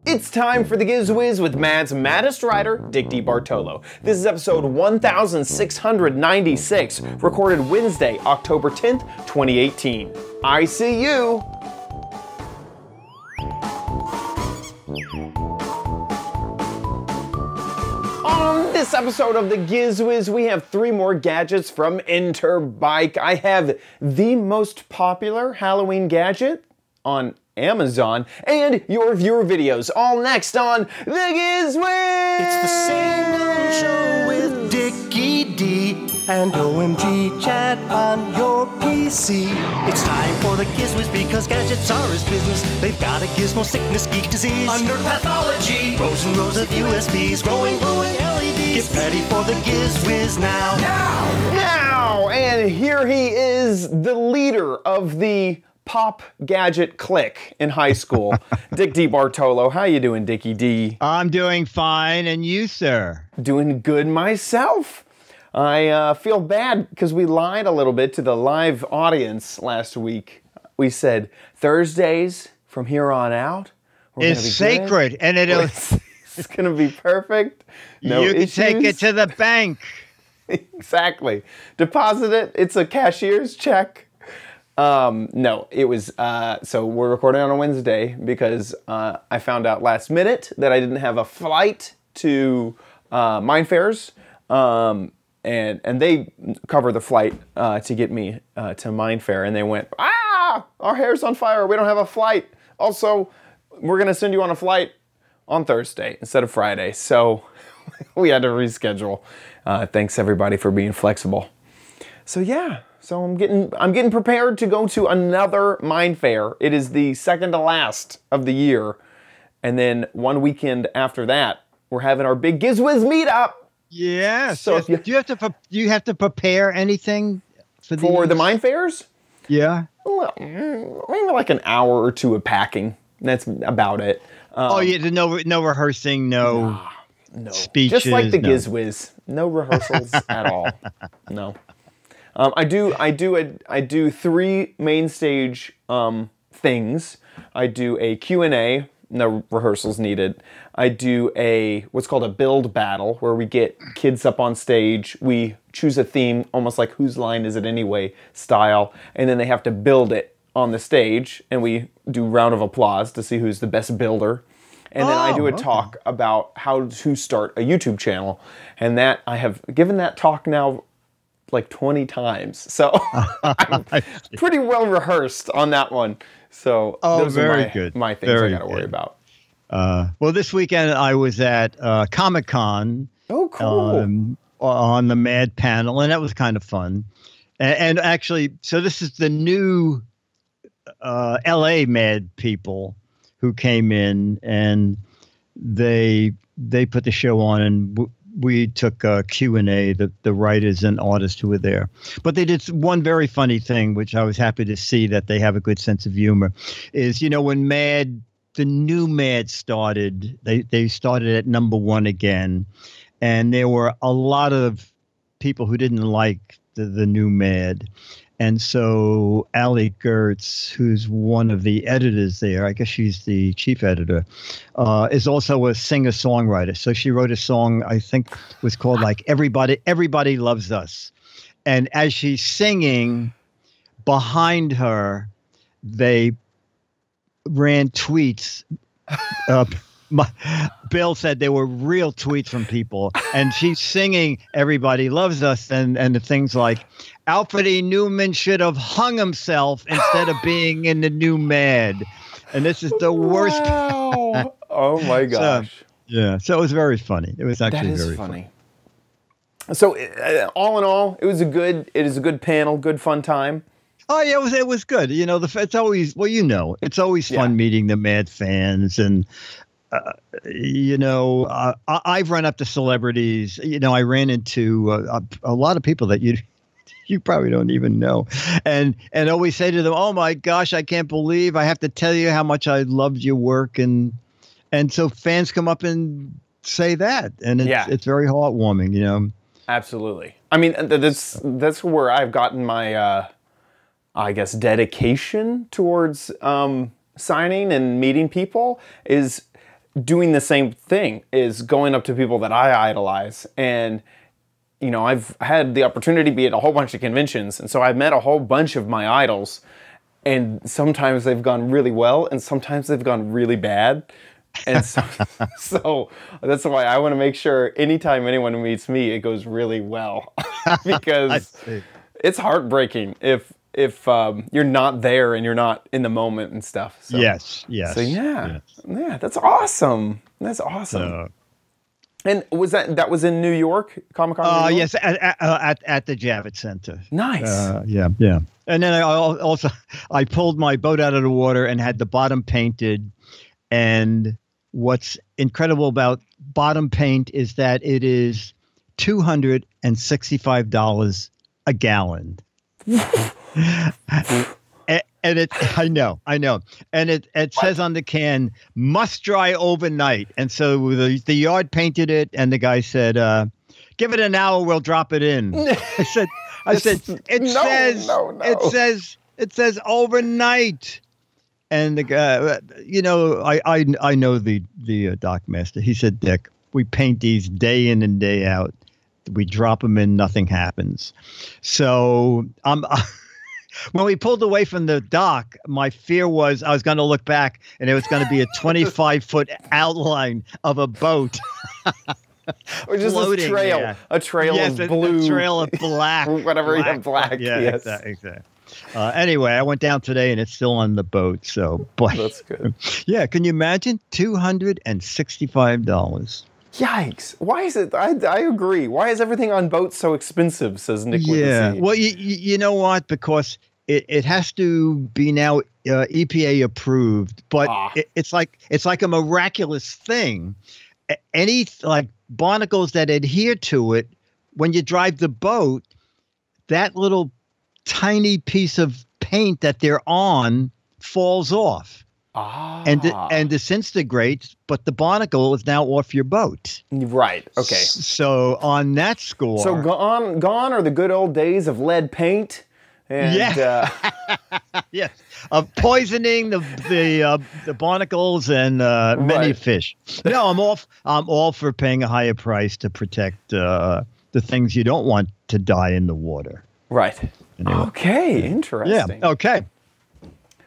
It's time for the Giz Wiz with Mad's maddest writer, Dick DeBartolo. This is episode 1696, recorded Wednesday, October 10th, 2018. I see you. On this episode of the Giz Wiz, we have 3 more gadgets from Interbike. I have the most popular Halloween gadget on Amazon, and your viewer videos, all next on the Giz Wiz! It's the same old show with Dickie D and OMG chat on your PC. It's time for the Giz Wiz because gadgets are his business. They've got a gizmo sickness, geek disease, under pathology, rows and rows of USBs, glowing LEDs. Get ready for the Giz Wiz now. Now! And here he is, the leader of the pop gadget clique in high school, Dick DeBartolo. How you doing, Dickie D? I'm doing fine, and you, sir? Doing good myself. I feel bad because we lied a little bit to the live audience last week. We said Thursdays from here on out, it's sacred, and it's going to be perfect. No you can issues. take it to the bank. Exactly. Deposit it. It's a cashier's check. No, it was, so we're recording on a Wednesday because I found out last minute that I didn't have a flight to Mind Fairs, and they cover the flight to get me to Mind Fair, and they went, our hair's on fire, we don't have a flight. Also, we're going to send you on a flight on Thursday instead of Friday, so we had to reschedule. Thanks everybody for being flexible. So yeah. So I'm getting prepared to go to another Mind Fair. It is the second to last of the year. And then one weekend after that, we're having our big Giz Wiz meetup. Yes. So do you have to prepare anything for the Mind Fairs? Yeah. Well, maybe like an hour or 2 of packing. That's about it. Oh yeah, no rehearsing, no speeches. Just like the Giz Wiz. No rehearsals at all. No. I do 3 main stage things. I do a Q&A, no rehearsals needed. I do what's called a build battle, where we get kids up on stage. We choose a theme, almost like Whose Line Is It Anyway style, and then they have to build it on the stage, and we do round of applause to see who's the best builder. And then I do a talk about how to start a YouTube channel. And that I have given that talk now like 20 times. So I'm pretty well rehearsed on that one. So those are my things I got to worry about. Well, this weekend I was at Comic-Con. Oh, cool. On the Mad panel, and that was kind of fun. And actually, so this is the new LA Mad people who came in, and they put the show on, and we took Q&A, the writers and artists who were there. But they did one very funny thing, which I was happy to see that they have a good sense of humor, is, when the new Mad started, they started at #1 again. And there were a lot of people who didn't like the new Mad. And so Allie Gertz, who's one of the editors there, I guess she's the chief editor, is also a singer-songwriter. So she wrote a song, I think was called like Everybody Loves Us. And as she's singing, behind her, they ran tweets. Bill said they were real tweets from people, and she's singing Everybody Loves Us, and the things like Alfred E. Newman should have hung himself instead of being in the new Mad. And this is the worst. Wow. Oh my gosh. So it was very funny. It was actually very funny. So all in all, it is a good panel, good fun time. Oh yeah, it was good. It's always, it's always fun meeting the Mad fans, and I've run up to celebrities. I ran into a lot of people that you probably don't even know, and always say to them, "Oh my gosh, I can't believe I have to tell you how much I loved your work," and so fans come up and say that, and it's very heartwarming, Absolutely. I mean, that's where I've gotten my I guess dedication towards signing and meeting people is doing the same thing, is going up to people that I idolize. And, you know, I've had the opportunity to be at a whole bunch of conventions. And so I've met a whole bunch of my idols. And sometimes they've gone really well, and sometimes they've gone really bad. And so, so that's why I want to make sure anytime anyone meets me, it goes really well. Because it's heartbreaking if you're not there and you're not in the moment and stuff. So, yes. So yeah, that's awesome. That's awesome. And was that was in New York, Comic-Con? Yes, at the Javits Center. Nice. Yeah. And then I pulled my boat out of the water and had the bottom painted. And what's incredible about bottom paint is that it is $265 a gallon. And I know. And it says on the can, must dry overnight. And so the yard painted it, and the guy said, give it an hour, we'll drop it in. I said, it says overnight. And the guy, you know, I know the dock master. He said, Dick, we paint these day in and day out. We drop them in, nothing happens. So when we pulled away from the dock, my fear was I was going to look back and it was going to be a 25-foot outline of a boat. Or just a trail. A trail of blue. A trail of black. Whatever you have black. Yeah, yes. Exactly. Anyway, I went down today and it's still on the boat. So, boy. That's good. Yeah, can you imagine? $265. Yikes. Why is it? I agree. Why is everything on boats so expensive, says Nick with the C. Well, you know what? Because it has to be now EPA approved, but it's like a miraculous thing. Any like barnacles that adhere to it, when you drive the boat, that little tiny piece of paint that they're on falls off. And disintegrates, but the barnacle is now off your boat. Right. Okay. So on that score, so gone are the good old days of lead paint. And, yes, of poisoning the barnacles and many fish. No, I'm all for paying a higher price to protect the things you don't want to die in the water. Right. Anyway. Okay. Interesting. Yeah. Okay.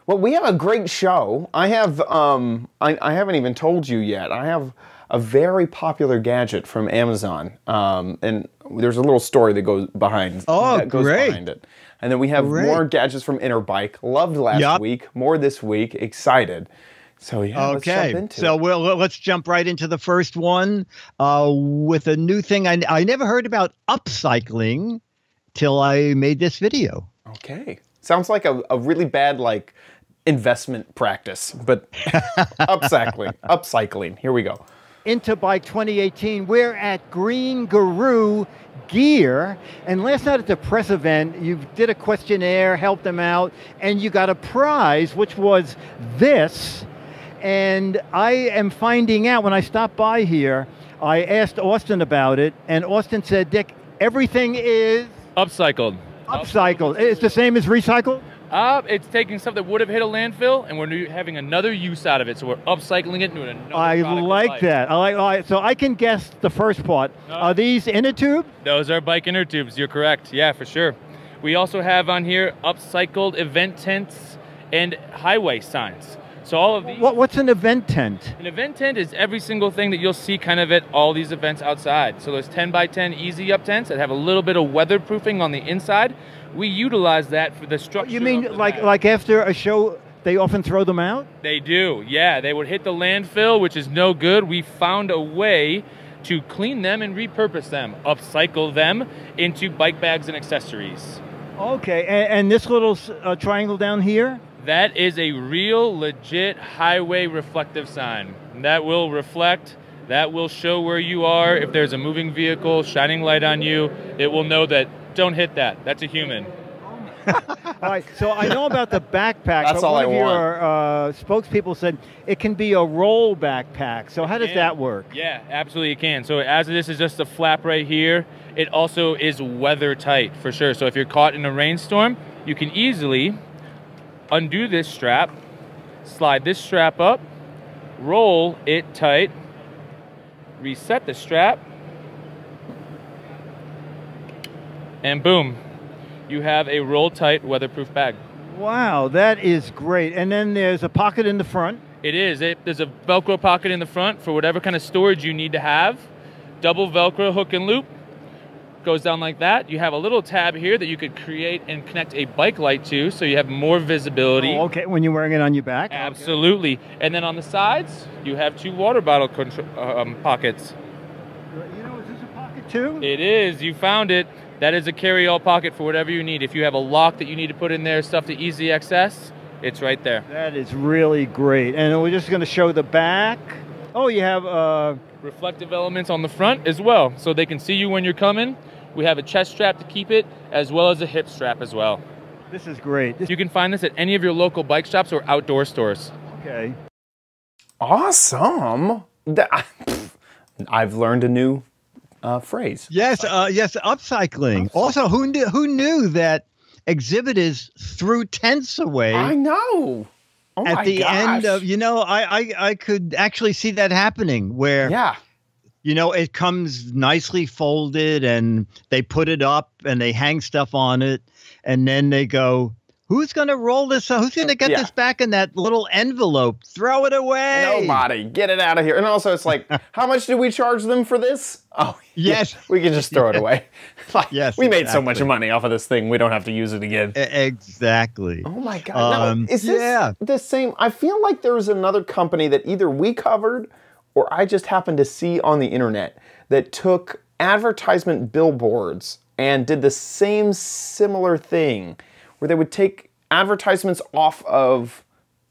Well, we have a great show. I have I haven't even told you yet. I have a very popular gadget from Amazon, and there's a little story that goes behind. Behind it. And then we have more gadgets from Interbike. Loved last week. More this week. Excited. So yeah, let's jump into it. Let's jump right into the first one with a new thing. I never heard about upcycling till I made this video. Okay. Sounds like a really bad investment practice, but upcycling. Here we go. Interbike 2018. We're at Green Guru Gear, and last night at the press event, you did a questionnaire, helped them out, and you got a prize, which was this. And I am finding out when I stopped by here, I asked Austin about it, and Austin said, Dick, everything is upcycled. Upcycled. It's the same as recycled? It's taking stuff that would have hit a landfill, and we're having another use out of it. So we're upcycling it into another product. I like that. So I can guess the first part. Are these inner tube? Those are bike inner tubes. You're correct. Yeah, for sure. We also have on here upcycled event tents and highway signs. So all of these. What's an event tent? An event tent is every single thing that you'll see kind of at all these events outside. So there's 10 by 10 easy up tents that have a little bit of weatherproofing on the inside. We utilize that for the structure. You mean like after a show, they often throw them out? They do, yeah. They would hit the landfill, which is no good. We found a way to clean them and repurpose them, upcycle them into bike bags and accessories. Okay, and this little triangle down here? That is a real, legit highway reflective sign. That will reflect, that will show where you are. If there's a moving vehicle shining light on you, it will know that don't hit that. That's a human. All right, so I know about the backpack. That's but all one I of your spokespeople said it can be a roll backpack. So how does that work? Yeah, absolutely it can. So as this is just a flap right here, it also is weather tight for sure. So if you're caught in a rainstorm, you can easily undo this strap, slide this strap up, roll it tight, reset the strap, and boom, you have a roll tight weatherproof bag. Wow, that is great. And then there's a pocket in the front. It is. There's a Velcro pocket in the front for whatever kind of storage you need to have. Double Velcro hook and loop. Goes down like that. You have a little tab here that you could create and connect a bike light to, so you have more visibility. Oh, okay, when you're wearing it on your back? Absolutely. Okay. And then on the sides, you have 2 water bottle pockets. You know, is this a pocket too? It is. You found it. That is a carry-all pocket for whatever you need. If you have a lock that you need to put in there, stuff to easy access, it's right there. That is really great. And we're just going to show the back. Oh, you have reflective elements on the front as well, so they can see you when you're coming. We have a chest strap to keep it, as well as a hip strap as well. This is great. You can find this at any of your local bike shops or outdoor stores. Okay. Awesome. I've learned a new phrase. Yes, yes, upcycling. Also, who knew that exhibitors threw tents away? I know. Oh at my the gosh. end of, you know, I could actually see that happening where, yeah, you know, it comes nicely folded and they put it up and they hang stuff on it. And then they go, who's going to roll this? Who's going to get this back in that little envelope? Throw it away. Nobody. Get it out of here. And also it's like, how much did we charge them for this? Oh, yes. We can just throw it away. Like, yes. We made so much money off of this thing. We don't have to use it again. Exactly. Oh my God. Now, is this the same? I feel like there was another company that either we covered or I just happened to see on the internet that took advertisement billboards and did the same similar thing where they would take advertisements off of,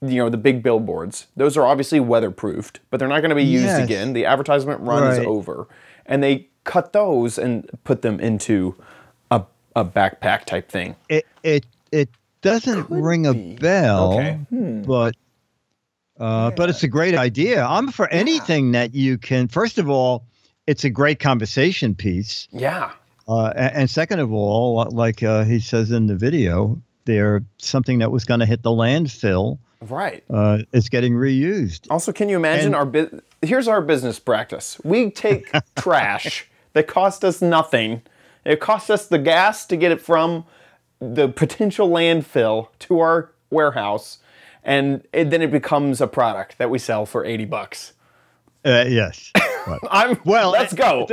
you know, the big billboards. Those are obviously weatherproofed, but they're not going to be used again. The advertisement run is over. And they cut those and put them into a backpack type thing. It doesn't ring a bell, but it's a great idea. I'm for anything that you can. First of all, it's a great conversation piece. Yeah. And second of all, like he says in the video, they're something that was going to hit the landfill. Right. It's getting reused. Also, can you imagine here's our business practice. We take trash that cost us nothing. It costs us the gas to get it from the potential landfill to our warehouse. And then it becomes a product that we sell for $80. Yes. Let's go.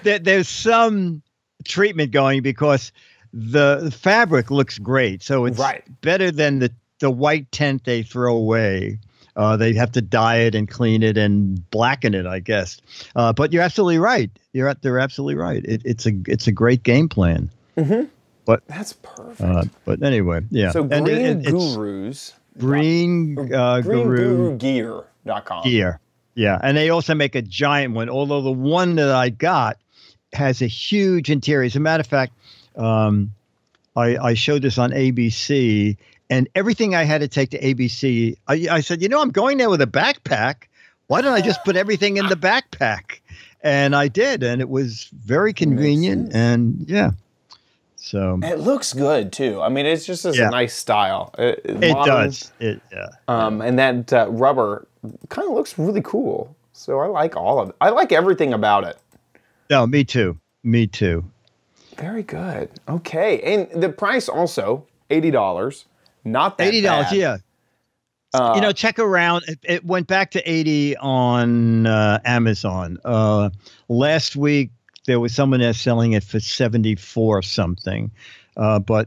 There's some treatment going because the fabric looks great. So it's better than the white tent they throw away. They have to dye it and clean it and blacken it, I guess. But you're absolutely right. They're absolutely right. It's a great game plan. Mm-hmm. But that's perfect. But anyway, yeah. So Green Gurus. GreenGuruGear.com. Gear. Yeah. And they also make a giant one, although the one that I got has a huge interior. As a matter of fact, I showed this on ABC, and everything I had to take to ABC, I said, you know, I'm going there with a backpack. Why don't I just put everything in the backpack? And I did, and it was very convenient. And yeah. So it looks good too. I mean, it's just a nice style. It does. And that rubber kind of looks really cool. So I like all of it. I like everything about it. No, me too. Me too. Very good. Okay, and the price also $80. Not that $80. bad. Yeah. You know, check around. It went back to 80 on Amazon. Last week, there was someone there selling it for 74 something. But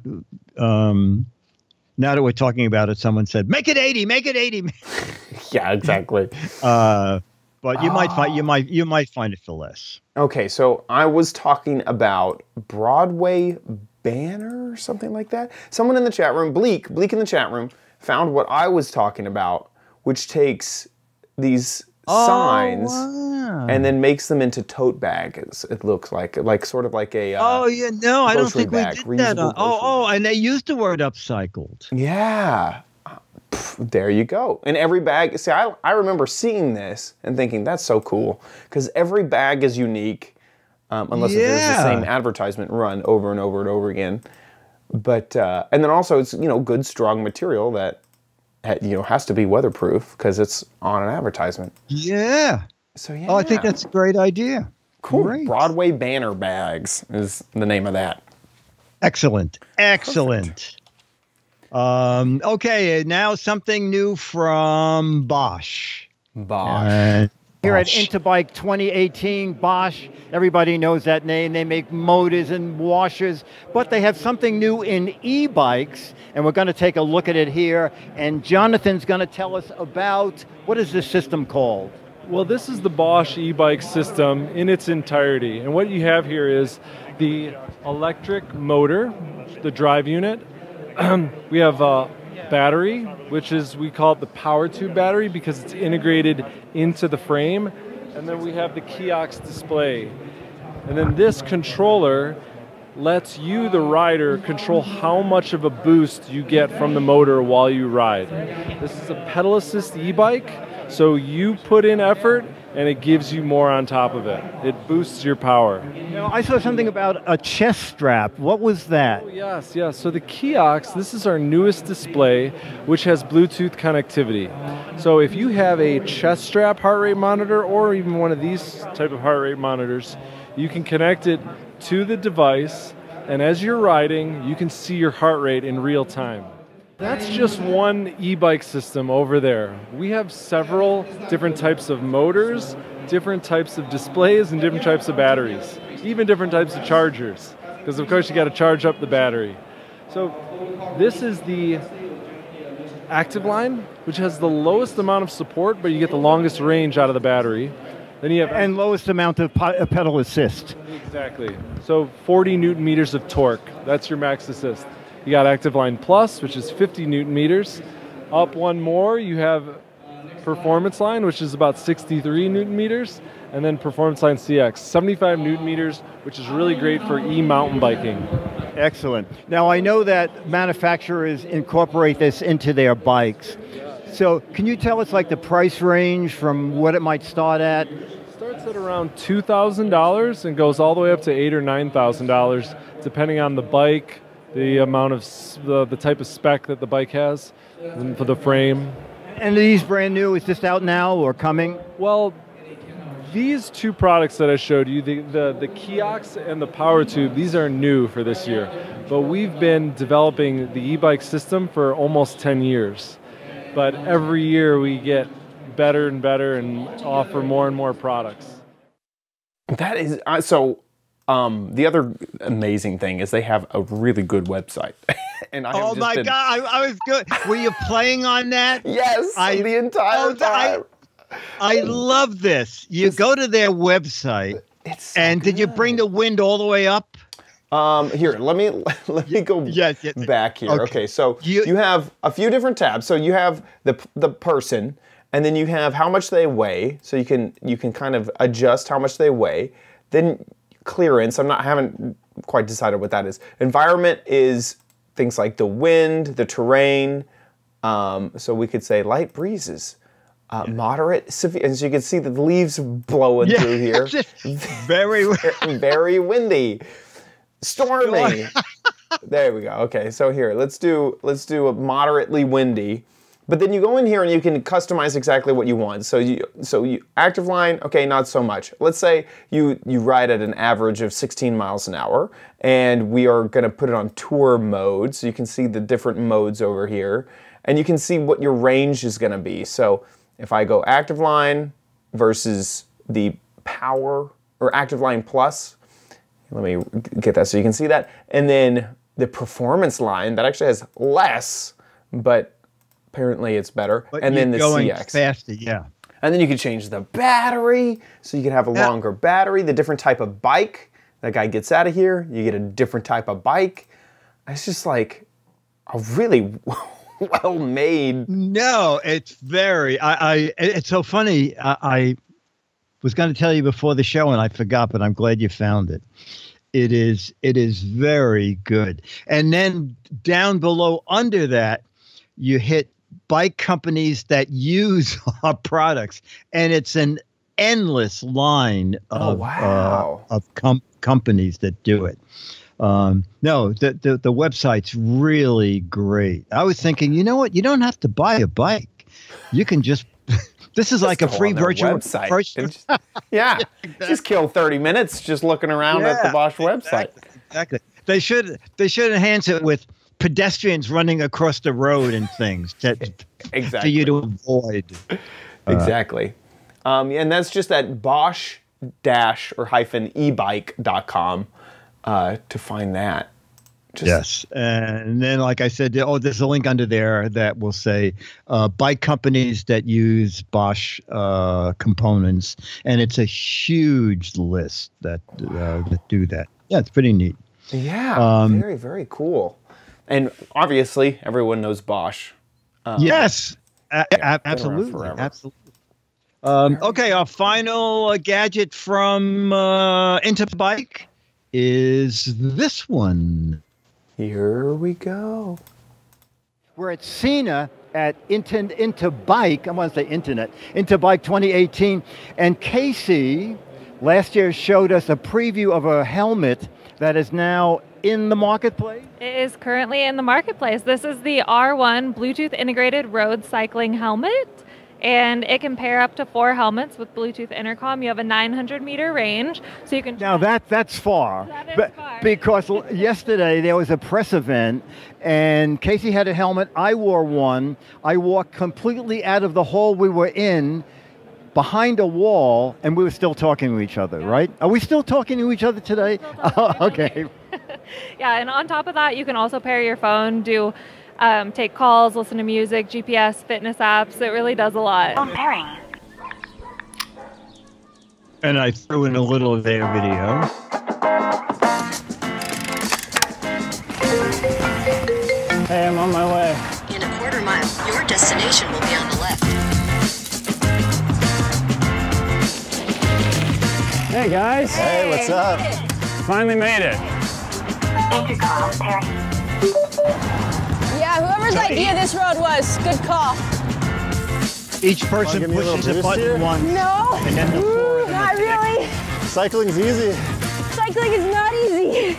now that we're talking about it, someone said, make it 80, make it 80. Yeah, exactly. But you might find it for less. Okay, so I was talking about Broadway Banner or something like that. Someone in the chat room, Bleak in the chat room, found what I was talking about, which takes these signs and then makes them into tote bags. It looks like sort of like a I don't think we did that. And they used the word upcycled. Yeah. There you go. And every bag, see, I remember seeing this and thinking that's so cool because every bag is unique unless there's the same advertisement run over and over and over again. But and then also it's, you know, good strong material that has to be weatherproof because it's on an advertisement. Yeah. So yeah. Oh, I think that's a great idea. Cool. Great. Broadway banner bags is the name of that. Excellent. Excellent. Okay, now something new from Bosch. Here at Interbike 2018, Bosch, everybody knows that name. They make motors and washers, but they have something new in e-bikes, and we're going to take a look at it here. And Jonathan's going to tell us about, what is this system called? Well, this is the Bosch e-bike system in its entirety. And what you have here is the electric motor, the drive unit. We have a battery, which is, we call it the power tube battery because it's integrated into the frame. And then we have the kiosk display. And then this controller lets you, the rider, control how much of a boost you get from the motor while you ride. This is a pedal assist e-bike, so you put in effort and it gives you more on top of it. It boosts your power. I saw something about a chest strap. What was that? Oh, yes. So the kiosk, this is our newest display, which has Bluetooth connectivity. So if you have a chest strap heart rate monitor or even one of these type of heart rate monitors, you can connect it to the device, and as you're riding, you can see your heart rate in real time. That's just one e-bike system over there. We have several different types of motors, different types of displays, and different types of batteries, even different types of chargers, because of course you got to charge up the battery. So this is the active line, which has the lowest amount of support, but you get the longest range out of the battery. Then you have and lowest amount of pedal assist. Exactly. So 40 Newton meters of torque. That's your max assist. You got Active Line Plus, which is 50 Newton meters. Up one more, you have Performance Line, which is about 63 Newton meters. And then Performance Line CX, 75 Newton meters, which is really great for e-mountain biking. Excellent. Now I know that manufacturers incorporate this into their bikes. So can you tell us like the price range from what it might start at? It starts at around $2,000 and goes all the way up to $8,000 or $9,000, depending on the bike, the amount of the type of spec that the bike has for the frame. And are these brand new? Is this out now or coming? Well, these two products that I showed you, the kiosk and the power tube, these are new for this year. But we've been developing the e-bike system for almost 10 years. But every year we get better and better and offer more and more products. That is, the other amazing thing is they have a really good website. And oh my God, I was good. Were you playing on that? Yes, the entire time. I love this. You go to their website, and did you bring the wind all the way up? Here, let me go back here. Okay, so you have a few different tabs. So you have the person, and then you have how much they weigh. So you can kind of adjust how much they weigh. Then clearance. I haven't quite decided what that is. Environment is things like the wind, the terrain. So we could say light breezes. Moderate, severe, and so you can see the leaves blowing through here. Very windy, stormy. There we go. Okay, so here let's do a moderately windy, but then you go in here and you can customize exactly what you want. So you active line, okay, not so much. Let's say you ride at an average of 16 miles an hour, and we are going to put it on tour mode, so you can see the different modes over here, and you can see what your range is going to be. So if I go active line versus the power, or active line plus, let me get that so you can see that. And then the performance line, that actually has less, but apparently it's better. But and then the going CX. faster, yeah. And then you can change the battery, so you can have a longer battery, the different type of bike. That guy gets out of here, you get a different type of bike. It's just like a really well made. No, it's very. It's so funny. I was going to tell you before the show and I forgot, but I'm glad you found it. It is very good. And then down below under that, you hit bike companies that use our products, and it's an endless line of companies that do it. No, the website's really great. I was thinking, you know what? You don't have to buy a bike. You can just. This is like a free virtual website. Yeah, exactly. Just kill 30 minutes just looking around at the Bosch website. Exactly. They should enhance it with pedestrians running across the road and things for you to avoid. Exactly. And that's just at bosch-ebike.com to find that. Yes. And then, like I said, there's a link under there that will say bike companies that use Bosch components. And it's a huge list that do that. Yeah, it's pretty neat. Yeah, very, very cool. And obviously, everyone knows Bosch. Yes, absolutely. Absolutely. Okay, our final gadget from Interbike is this one. Here we go. We're at SENA at Interbike, I want to say Internet, Interbike 2018. And Casey last year showed us a preview of a helmet that is now in the marketplace? It is currently in the marketplace. This is the R1 Bluetooth integrated road cycling helmet. And it can pair up to 4 helmets with Bluetooth intercom. You have a 900-meter range, so you can. Now that's far. That is far. Because yesterday there was a press event, and Casey had a helmet. I wore one. I walked completely out of the hole we were in, behind a wall, and we were still talking to each other. Right? Are we still talking to each other today? Okay. Yeah, and on top of that, you can also pair your phone, take calls, listen to music, GPS, fitness apps. It really does a lot. Phone pairing. And I threw in a little of their video. Hey, I'm on my way. In a quarter mile, your destination will be on the left. Hey guys. Hey, what's up? Finally made it. Intercom pairing. Yeah, whoever's idea this road was, good call. Each person pushes a button once. No, and then the four not really. Cycling's easy. Cycling is not easy.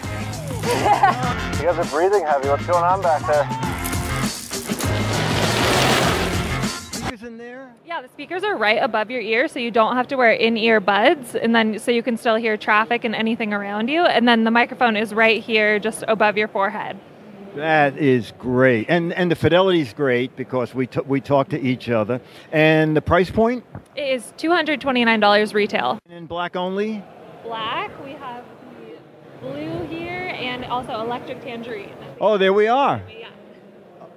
You guys are breathing heavy. What's going on back there? Speakers in there? Yeah, the speakers are right above your ear, so you don't have to wear in-ear buds, and then so you can still hear traffic and anything around you. And then the microphone is right here, just above your forehead. That is great, and the fidelity's great because we talk to each other. And the price point? It is $229 retail. And in black only? Black, we have the blue here, and also electric tangerine. Oh, there we are. Yeah.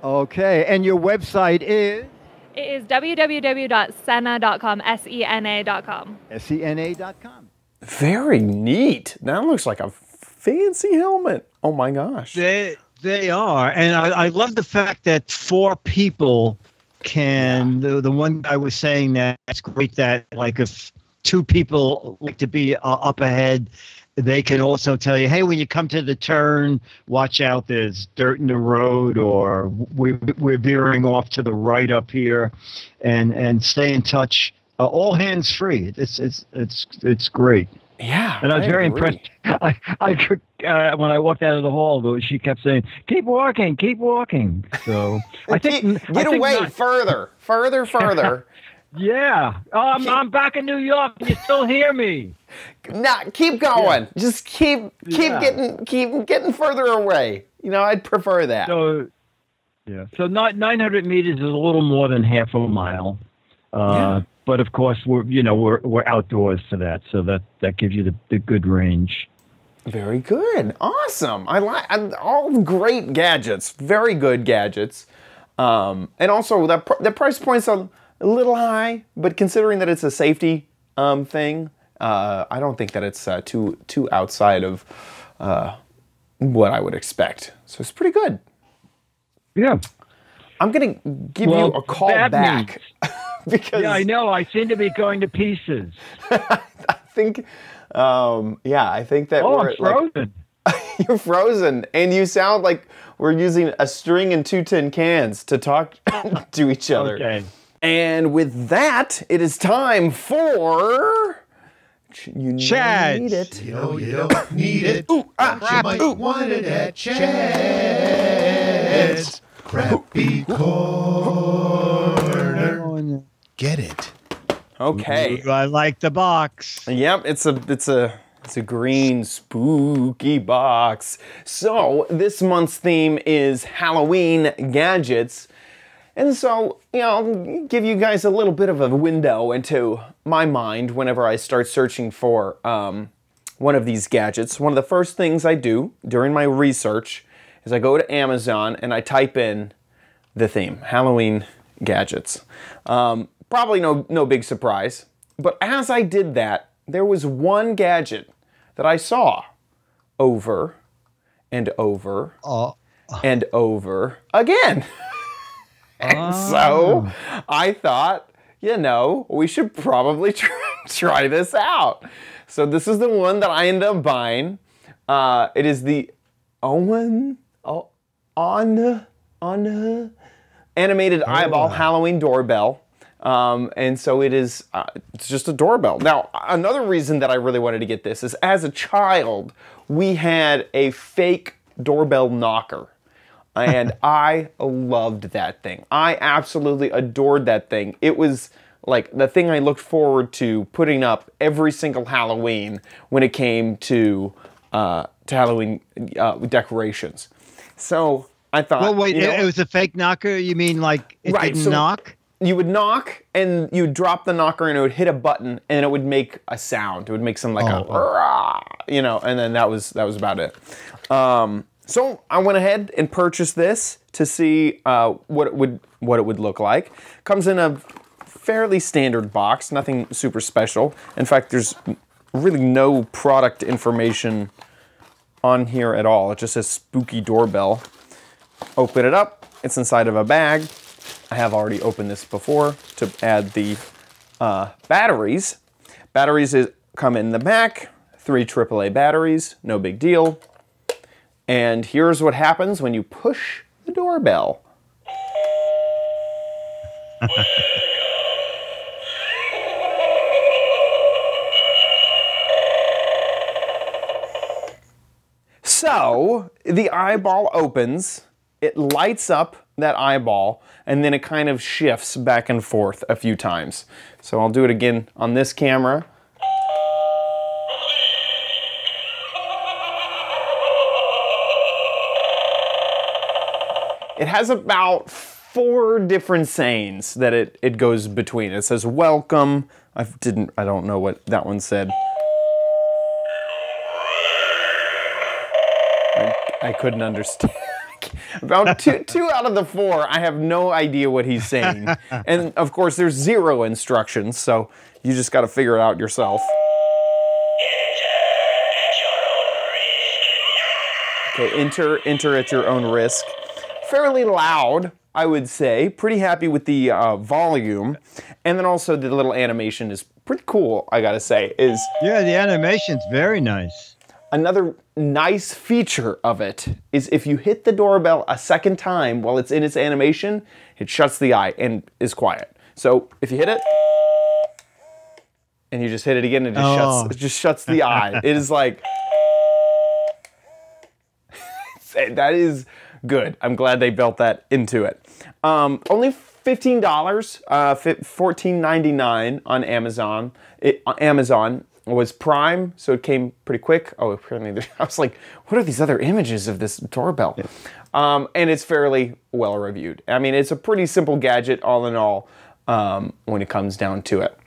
Okay, and your website is? It is www.sena.com, SENA.com. SENA.com. Very neat. That looks like a fancy helmet. Oh my gosh. They are, and I love the fact that 4 people can. The one guy was saying that it's great that like if 2 people like to be up ahead, they can also tell you, hey, when you come to the turn, watch out. There's dirt in the road, or we're veering off to the right up here, and stay in touch. All hands free. It's great. Yeah, and I was very impressed. I could when I walked out of the hall, though, she kept saying, "Keep walking, keep walking." So I think get away further. Yeah, I'm back in New York. And you still hear me? Nah, keep going. Yeah. Just keep getting further away. You know, I'd prefer that. So yeah, so 900 meters is a little more than half a mile. But of course, we're outdoors for that, so that gives you the good range. Very good, awesome. I like all great gadgets, very good gadgets, and also the price point's a little high, but considering that it's a safety thing, I don't think that it's too outside of what I would expect. So it's pretty good. Yeah, I'm gonna give you a call back. Because yeah, I know. I seem to be going to pieces. I think that we're frozen. You're frozen, and you sound like we're using a string and 2 tin cans to talk to each other. Okay. And with that, it is time for You Chad. need it. You know you don't need it. You might want it at Chad's Crappy Corner. Get it. Okay. Ooh, I like the box. Yep, it's a green spooky box. So this month's theme is Halloween gadgets. And so, I'll give you guys a little bit of a window into my mind whenever I start searching for one of these gadgets. One of the first things I do during my research is I go to Amazon and I type in the theme, Halloween gadgets. Probably no big surprise, but as I did that, there was one gadget that I saw over and over and over again. And so I thought, we should probably try this out. So this is the one that I ended up buying. It is the animated eyeball Halloween doorbell. And so it's just a doorbell. Now, another reason that I really wanted to get this is as a child, we had a fake doorbell knocker. And I loved that thing. I absolutely adored that thing. It was like the thing I looked forward to putting up every single Halloween when it came to Halloween decorations. So I thought, well, wait, it was a fake knocker? You mean like it didn't knock? You would knock and you would drop the knocker and it would hit a button and it would make a sound. It would make some like and then that was about it. So I went ahead and purchased this to see what it would look like. Comes in a fairly standard box, nothing super special. In fact, there's really no product information on here at all. It just says spooky doorbell. Open it up. It's inside of a bag. I have already opened this before to add the batteries. Batteries come in the back. 3 AAA batteries, no big deal. And here's what happens when you push the doorbell. So the eyeball opens, it lights up that eyeball, and then it kind of shifts back and forth a few times. So I'll do it again on this camera. It has about 4 different sayings that it goes between. It says welcome. I don't know what that one said. I couldn't understand. About two out of the 4, I have no idea what he's saying. And of course there's 0 instructions, so you just got to figure it out yourself. Okay, enter at your own risk. Fairly loud, I would say. Pretty happy with the volume. And then also the little animation is pretty cool, I gotta say. Yeah, the animation's very nice. Another nice feature of it is if you hit the doorbell a second time while it's in its animation, it shuts the eye and is quiet. So if you hit it, and you just hit it again, it just shuts the eye. It is like, that is good. I'm glad they built that into it. Only $15, $14.99 on Amazon. Amazon was Prime, so it came pretty quick. Oh, apparently, I was like, what are these other images of this doorbell? Yeah. And it's fairly well reviewed. I mean, it's a pretty simple gadget all in all when it comes down to it.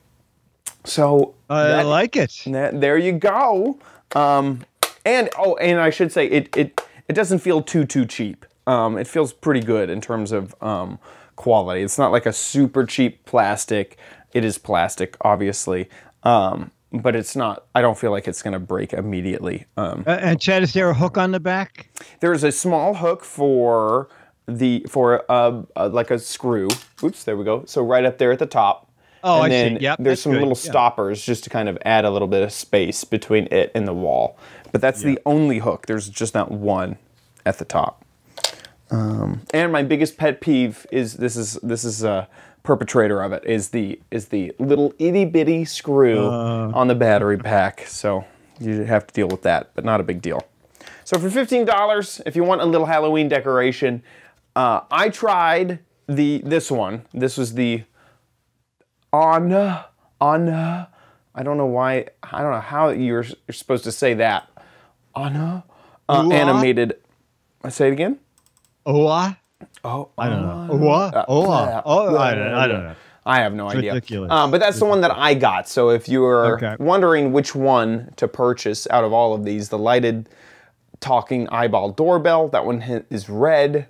So I like it. There you go. And I should say it doesn't feel too cheap. It feels pretty good in terms of quality. It's not like a super cheap plastic. It is plastic, obviously, but it's not. I don't feel like it's going to break immediately. And Chad, is there a hook on the back? There is a small hook for like a screw. Oops, there we go. So right up there at the top. Oh, and I then see. Yep, there's some little stoppers just to kind of add a little bit of space between it and the wall. But that's the only hook. There's just that one at the top. And my biggest pet peeve is this is perpetrator of it is the little itty bitty screw on the battery pack. So you have to deal with that, but not a big deal. So for $15, if you want a little Halloween decoration, I tried this one. This was the Anna. I don't know why. I don't know how you're supposed to say that. Anna animated. Say it again. Oa. Oh, I don't know. Oa. I don't know. I have no idea. Ridiculous. But that's the one that I got. So if you were wondering which one to purchase out of all of these, the lighted talking eyeball doorbell, that one is red.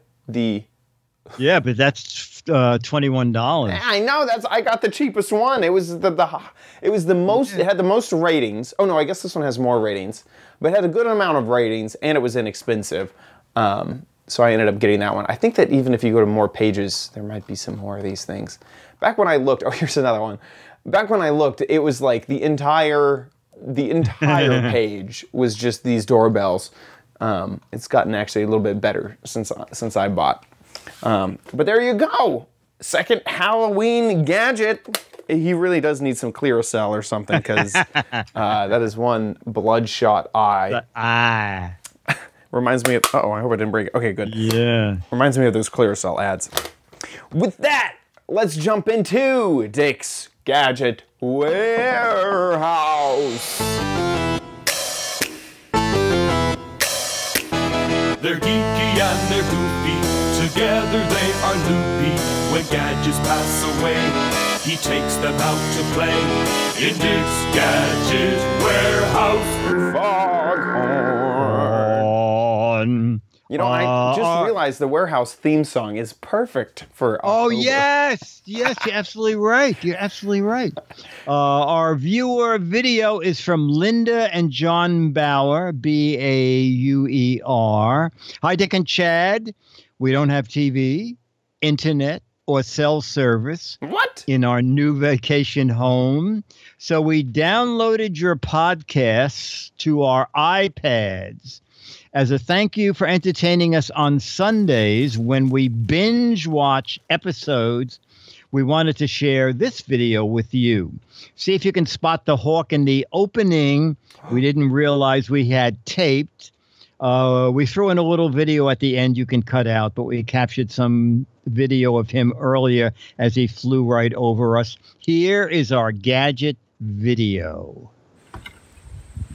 Yeah, but that's $21. I know, I got the cheapest one. It was the most. It had the most ratings. Oh no, I guess this one has more ratings, but it had a good amount of ratings and it was inexpensive. So I ended up getting that one. I think that even if you go to more pages, there might be some more of these things. Back when I looked, oh, here's another one. Back when I looked, it was like the entire page was just these doorbells. It's gotten actually a little bit better since I bought. But there you go. Second Halloween gadget. He really does need some Clearasil or something because that is one bloodshot eye. The eye. Reminds me of, uh-oh, I hope I didn't break it. Okay, good. Yeah. Reminds me of those Clearasil ads. With that, let's jump into Dick's Gadget Warehouse. They're geeky and they're goofy, together they are loopy. When gadgets pass away, he takes them out to play. In Dick's Gadget Warehouse. Foghorn. You know, I just realized the Warehouse theme song is perfect for October. Oh, yes. Yes, you're absolutely right. You're absolutely right. Our viewer video is from Linda and John Bauer, B-A-U-E-R. Hi, Dick and Chad. We don't have TV, internet, or cell service. What? In our new vacation home. So we downloaded your podcasts to our iPads. As a thank you for entertaining us on Sundays when we binge watch episodes, we wanted to share this video with you. See if you can spot the hawk in the opening. We didn't realize we had taped. We threw in a little video at the end you can cut out, but we captured some video of him earlier as he flew right over us. Here is our gadget video.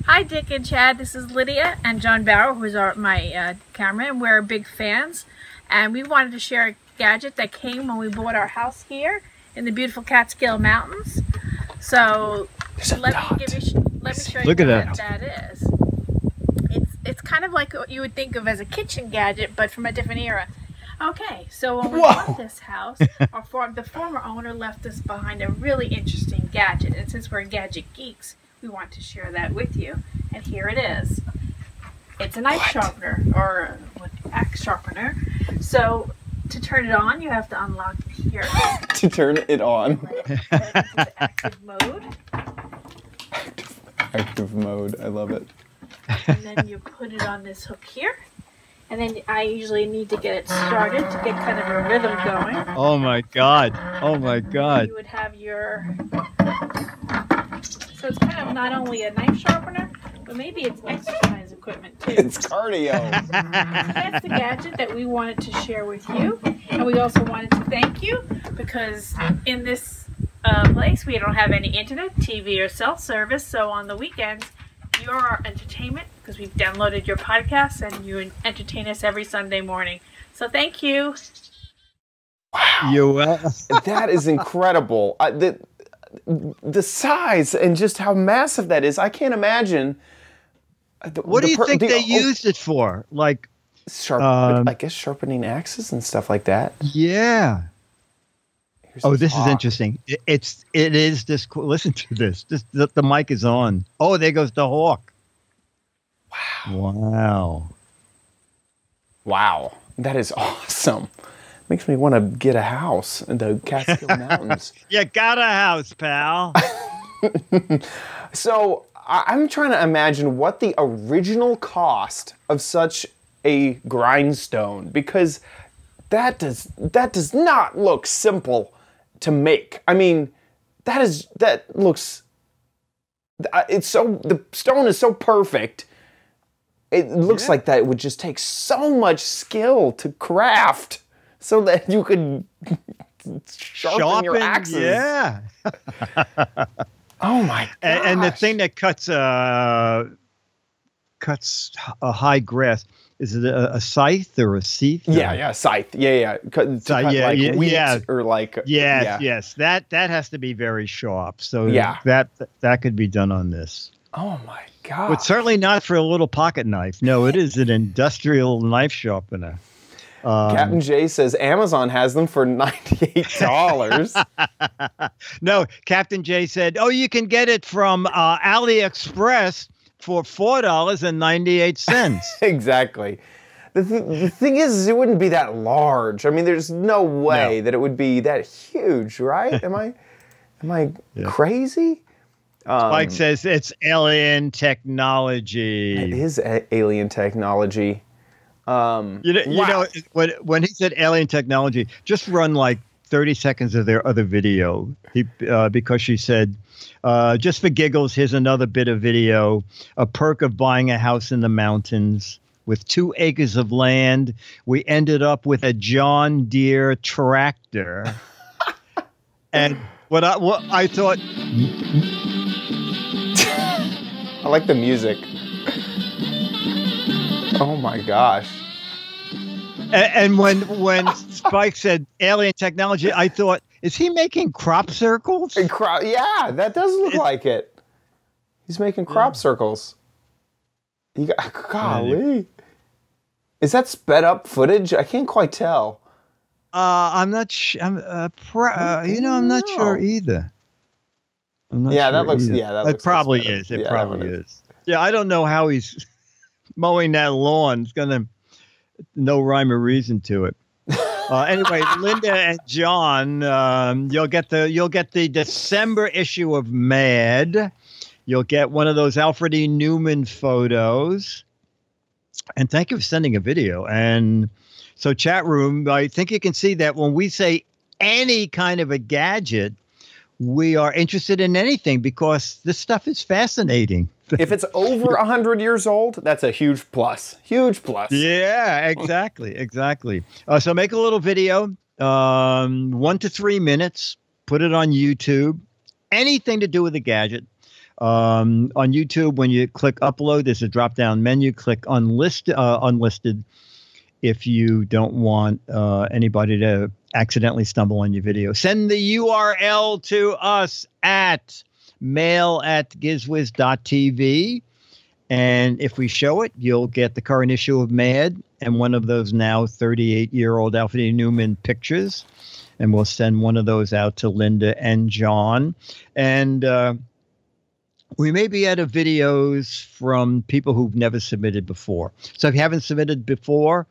Hi Dick and Chad, this is Lydia and John Bauer, who's my cameraman. We're big fans and we wanted to share a gadget that came when we bought our house here in the beautiful Catskill Mountains. So let me show you what that is. It's kind of like what you would think of as a kitchen gadget, but from a different era. Okay, so when we bought this house, the former owner left us behind a really interesting gadget, and since we're gadget geeks, we want to share that with you, and here it is. It's a knife sharpener, or an axe sharpener. So to turn it on, you have to unlock here. To turn it on. Active mode. Active mode, I love it. And then you put it on this hook here. And then I usually need to get it started to get kind of a rhythm going. Oh my God. Oh my God. You would have your... So it's kind of not only a knife sharpener, but maybe it's exercise equipment too. It's cardio. That's the gadget that we wanted to share with you. And we also wanted to thank you because in this place we don't have any internet, TV, or cell service. So on the weekends, you're our entertainment because we've downloaded your podcast and you entertain us every Sunday morning. So thank you. Wow. That is incredible. The size and just how massive that is, I can't imagine. What do you think they used it for? Like, I guess sharpening axes and stuff like that. Yeah. This is interesting. It is this. Listen to this. The mic is on. Oh, there goes the hawk. Wow. Wow. That is awesome. Makes me want to get a house in the Catskill Mountains. You got a house, pal. So I'm trying to imagine what the original cost of such a grindstone, because that does not look simple to make. I mean, that looks. The stone is so perfect. It looks like that it would just take so much skill to craft so that you could sharpen your axes. Yeah. Oh my gosh. And the thing that cuts a high grass, is it a scythe or a seath? Yeah, scythe. Yeah. Cut wheat or like. Yes. That has to be very sharp. So that could be done on this. Oh my God. But certainly not for a little pocket knife. No, it is an industrial knife sharpener. Captain J says Amazon has them for $98. No, Captain J said, oh, you can get it from AliExpress for $4.98. Exactly. The thing is, it wouldn't be that large. I mean, there's no way that it would be that huge, right? Am I crazy? Spike says it's alien technology. It is alien technology. You know, when he said alien technology, just run like 30 seconds of their other video. Because she said, just for giggles, here's another bit of video. A perk of buying a house in the mountains with 2 acres of land. We ended up with a John Deere tractor. And what I thought. I like the music. Oh my gosh. And when Spike said alien technology, I thought, is he making crop circles? Yeah, that does look like it. He's making crop circles. Golly. Is that sped up footage? I can't quite tell. I'm not sure. I'm not sure either. That looks. It probably is. It probably is. Yeah, I don't know how he's mowing that lawn. It's gonna no rhyme or reason to it. Anyway, Linda and John, you'll get the December issue of Mad. You'll get one of those Alfred E. Newman photos. And thank you for sending a video. And so, chat room, I think you can see that when we say any kind of a gadget, we are interested in anything because this stuff is fascinating. If it's over 100 years old, that's a huge plus. Huge plus. Yeah, exactly. So make a little video, 1 to 3 minutes. Put it on YouTube. Anything to do with the gadget. On YouTube, when you click upload, there's a drop-down menu. Click unlisted if you don't want anybody to accidentally stumble on your video. Send the URL to us at mail@gizwiz.tv. And if we show it, you'll get the current issue of Mad and one of those now 38-year-old Alfred E. Newman pictures. And we'll send one of those out to Linda and John. And we may be out of videos from people who've never submitted before. So if you haven't submitted before,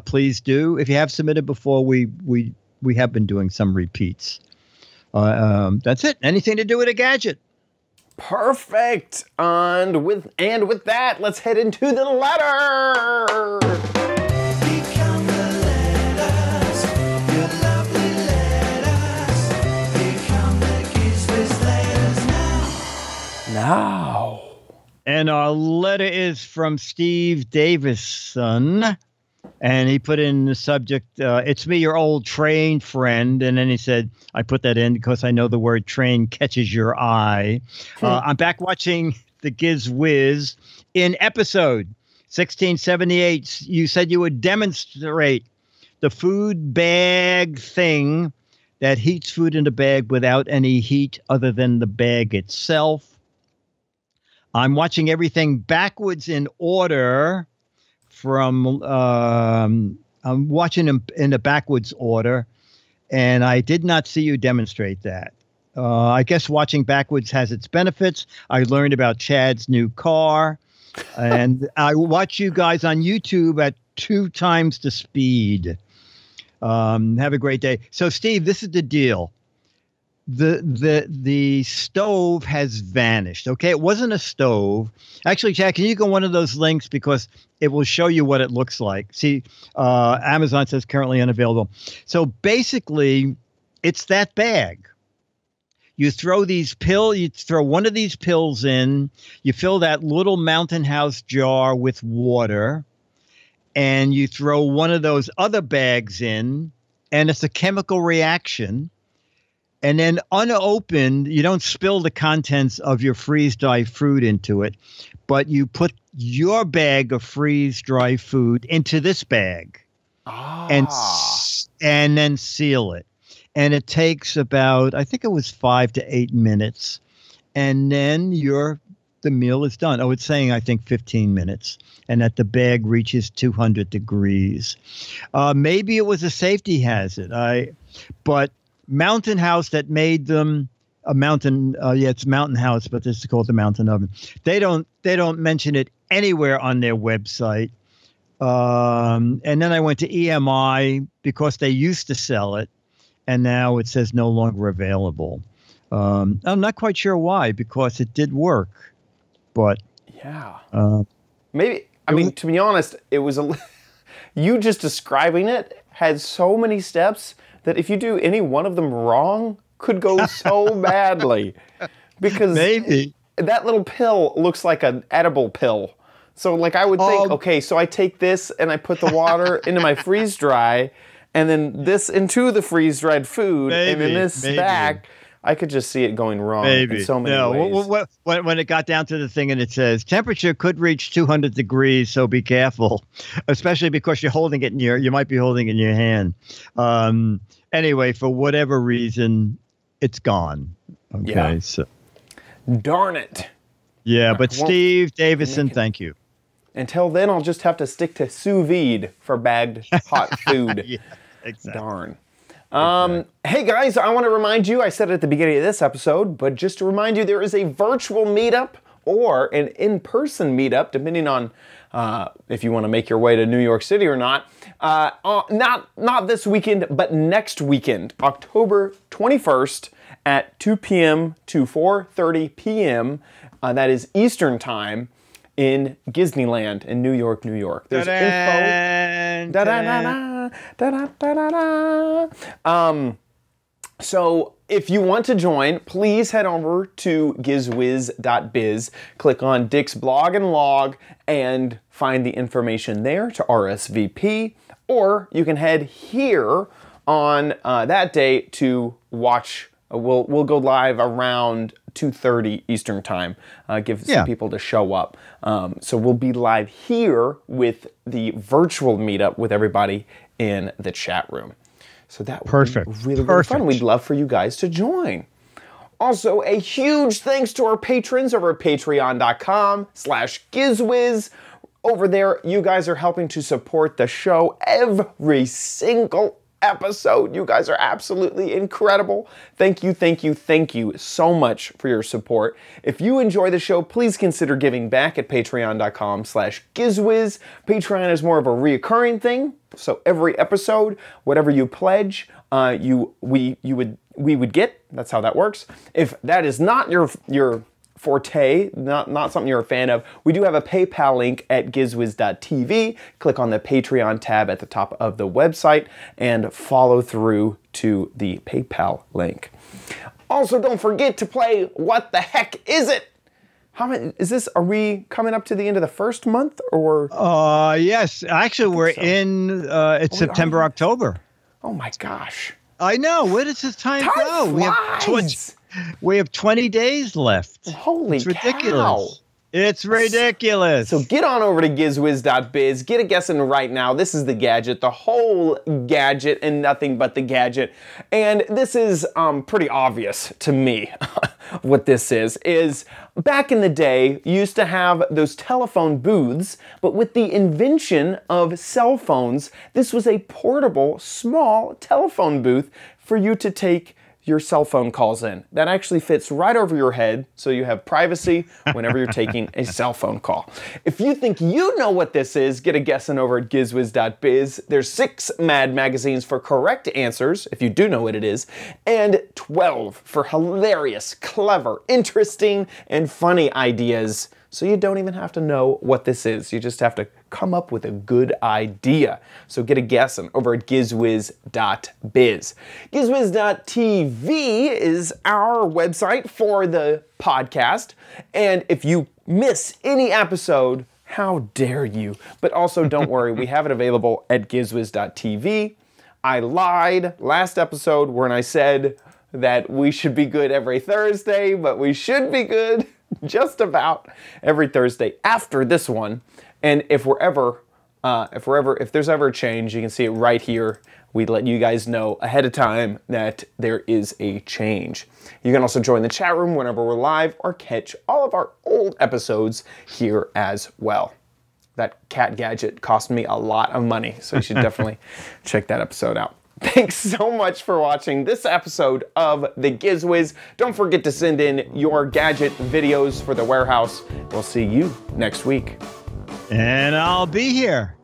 please do. If you have submitted before, we have been doing some repeats. That's it. Anything to do with a gadget. Perfect. And with that, let's head into the letter. Become the letters, your lovely letters. Become the Giz Wiz letters now. And our letter is from Steve Davison. And he put in the subject, it's me, your old train friend. And then he said, I put that in because I know the word train catches your eye. I'm back watching the Giz Wiz. In episode 1678, you said you would demonstrate the food bag thing that heats food in the bag without any heat other than the bag itself. I'm watching everything backwards in order. I'm watching them in the backwards order, and I did not see you demonstrate that. I guess watching backwards has its benefits. I learned about Chad's new car, and I watch you guys on YouTube at 2 times the speed. Have a great day. So, Steve, this is the deal. The stove has vanished. Okay, it wasn't a stove. Actually, Chad, can you go one of those links because it will show you what it looks like. See, Amazon says currently unavailable. So basically, it's that bag. You throw you throw one of these pills in, you fill that little Mountain House jar with water, and you throw one of those other bags in, and it's a chemical reaction. And then unopened, you don't spill the contents of your freeze-dried fruit into it, but you put your bag of freeze-dried food into this bag and then seal it. And it takes about, I think it was 5 to 8 minutes. And then the meal is done. Oh, it's saying, I think, 15 minutes. And that the bag reaches 200 degrees. Maybe it was a safety hazard. But Mountain House that made them it's Mountain House, but this is called the Mountain Oven. They don't mention it anywhere on their website. And then I went to EMI because they used to sell it. And now it says no longer available. I'm not quite sure why, because it did work, but yeah, maybe. I mean, to be honest, it was you just describing it had so many steps that if you do any one of them wrong, could go so badly. Because maybe that little pill looks like an edible pill. So, like, I would think, okay, so I take this and I put the water into my freeze dry. And then this into the freeze-dried food, and then this back, I could just see it going wrong in so many ways. When it got down to the thing and it says, temperature could reach 200 degrees, so be careful, especially because you're holding it you might be holding it in your hand. Anyway, for whatever reason, it's gone. Okay, yeah. So. Darn it. Yeah, but Steve Davison, thank you. Until then, I'll just have to stick to sous vide for bagged hot food. Yeah, exactly. Darn. Hey guys, I want to remind you, I said it at the beginning of this episode, but just to remind you, there is a virtual meetup or an in-person meetup, depending on if you want to make your way to New York City or not. Not this weekend, but next weekend, October 21st at 2 p.m. to 4:30 p.m. That is Eastern Time. In Disneyland in New York, New York. There's info. So if you want to join, please head over to gizwiz.biz, click on Dick's blog and log, and find the information there to RSVP. Or you can head here on that day to watch. We'll go live around 2:30 Eastern Time. Give some people to show up. So we'll be live here with the virtual meetup with everybody in the chat room. So that would be really, really fun. We'd love for you guys to join. Also, a huge thanks to our patrons over at patreon.com/GizWiz. Over there, you guys are helping to support the show every single episode. You guys are absolutely incredible. Thank you, thank you, thank you so much for your support. If you enjoy the show, please consider giving back at patreon.com/GizWiz. Patreon is more of a reoccurring thing. So every episode, whatever you pledge, we would get. That's how that works. If that is not your forte, not something you're a fan of, we do have a PayPal link at gizwiz.tv. Click on the Patreon tab at the top of the website and follow through to the PayPal link. Also, don't forget to play What the Heck Is It? How many is this? Are we coming up to the end of the first month or? Yes, actually we're in it's September, October. Oh my gosh. I know. Where does this time go? We have 20 days left. Holy It's ridiculous. cow. It's ridiculous. So get on over to gizwiz.biz. Get a guessing right now. This is the gadget, the whole gadget and nothing but the gadget. And this is pretty obvious to me what this is back in the day, you used to have those telephone booths, but with the invention of cell phones, this was a portable, small telephone booth for you to take your cell phone calls in. That actually fits right over your head, so you have privacy whenever you're taking a cell phone call. If you think you know what this is, get a guessing over at gizwiz.biz. There's 6 Mad magazines for correct answers, if you do know what it is, and 12 for hilarious, clever, interesting, and funny ideas So you don't even have to know what this is. You just have to come up with a good idea. So get a guess over at gizwiz.biz. Gizwiz.tv is our website for the podcast. And if you miss any episode, how dare you? But also don't worry, we have it available at gizwiz.tv. I lied last episode when I said that we should be good every Thursday, but we should be good just about every Thursday after this one. And if there's ever a change, you can see it right here. We let you guys know ahead of time that there is a change. You can also join the chat room whenever we're live or catch all of our old episodes here as well. That cat gadget cost me a lot of money, so you should definitely check that episode out. Thanks so much for watching this episode of the Giz Wiz. Don't forget to send in your gadget videos for the warehouse. We'll see you next week. And I'll be here.